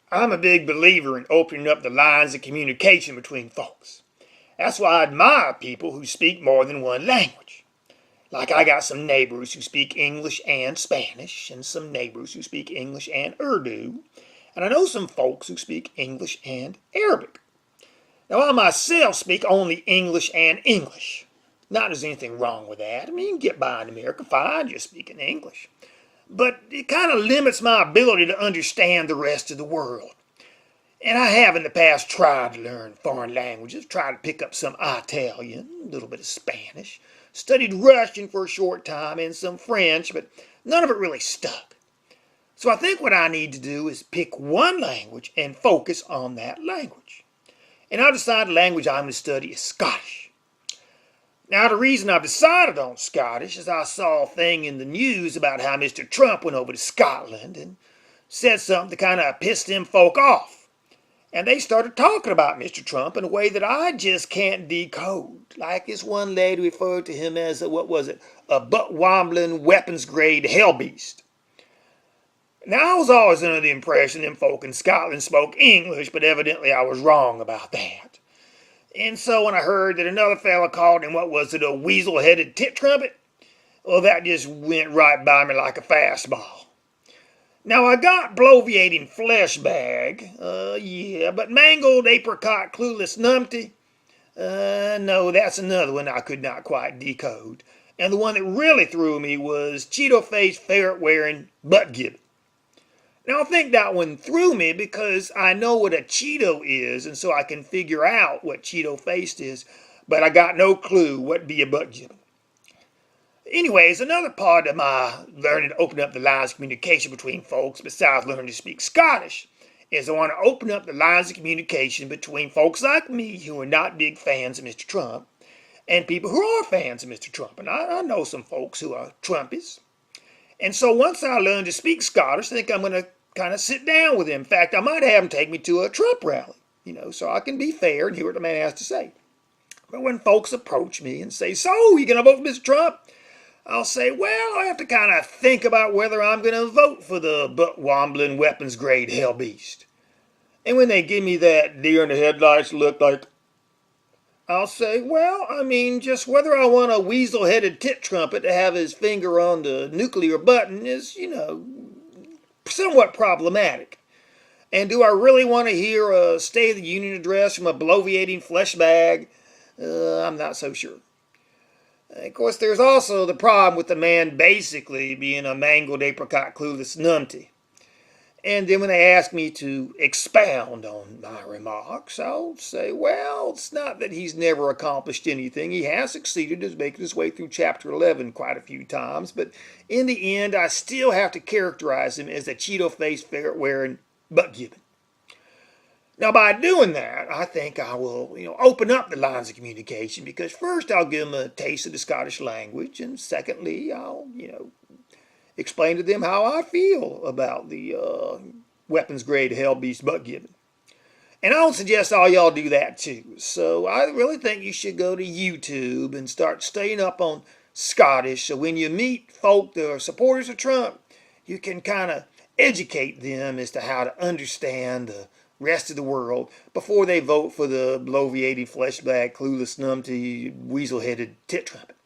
I'm a big believer in opening up the lines of communication between folks. That's why I admire people who speak more than one language. Like I got some neighbors who speak English and Spanish, and some neighbors who speak English and Urdu, and I know some folks who speak English and Arabic. Now I myself speak only English and English. Not that there's anything wrong with that. I mean, you can get by in America fine just speaking English. But it kind of limits my ability to understand the rest of the world. And I have in the past tried to learn foreign languages, tried to pick up some Italian, a little bit of Spanish, studied Russian for a short time and some French, but none of it really stuck. So I think what I need to do is pick one language and focus on that language. And I decided the language I'm going to study is Scottish. Now, the reason I've decided on Scottish is I saw a thing in the news about how Mr. Trump went over to Scotland and said something that kind of pissed them folk off. And they started talking about Mr. Trump in a way that I just can't decode. Like this one lady referred to him as, a butt-wobbling, weapons-grade hellbeast. Now, I was always under the impression them folk in Scotland spoke English, but evidently I was wrong about that. And so when I heard that another fella called him, a weasel-headed tit trumpet, well, that just went right by me like a fastball. Now, I got bloviating flesh bag, but mangled apricot clueless numpty, no, that's another one I could not quite decode. And the one that really threw me was Cheeto-faced ferret-wearing butt-gibbon. Now, I think that one threw me because I know what a Cheeto is, and so I can figure out what Cheeto-faced is, but I got no clue what'd be a butt-gibbon. Anyways, another part of my learning to open up the lines of communication between folks, besides learning to speak Scottish, is I want to open up the lines of communication between folks like me who are not big fans of Mr. Trump and people who are fans of Mr. Trump. And I know some folks who are Trumpees. And so once I learn to speak Scottish, I think I'm going to kind of sit down with him. In fact, I might have him take me to a Trump rally, so I can be fair and hear what the man has to say. But when folks approach me and say, "So, you going to vote for Mr. Trump?" I'll say, well, I have to kind of think about whether I'm going to vote for the butt-wobbling, weapons-grade hellbeast. And when they give me that deer-in-the-headlights look like, I'll say, well, I mean, just whether I want a weasel-headed tit trumpet to have his finger on the nuclear button is, somewhat problematic. And do I really want to hear a State of the Union address from a bloviating flesh bag? I'm not so sure. Of course, there's also the problem with the man basically being a mangled apricot clueless numpty. And then when they ask me to expound on my remarks, I'll say, well, it's not that he's never accomplished anything. He has succeeded in making his way through Chapter 11 quite a few times, but in the end, I still have to characterize him as a Cheeto-faced, ferret-wearing butt-gibbon. Now, by doing that, I think I will, open up the lines of communication, because first I'll give them a taste of the Scottish language, and secondly, I'll, explain to them how I feel about the weapons-grade hellbeast butt-gibbon. And I don't suggest all y'all do that too. So I really think you should go to YouTube and start studying up on Scottish, so when you meet folk that are supporters of Trump, you can kind of educate them as to how to understand the rest of the world before they vote for the bloviating fleshbag, clueless numpty, weasel-headed tit trumpet.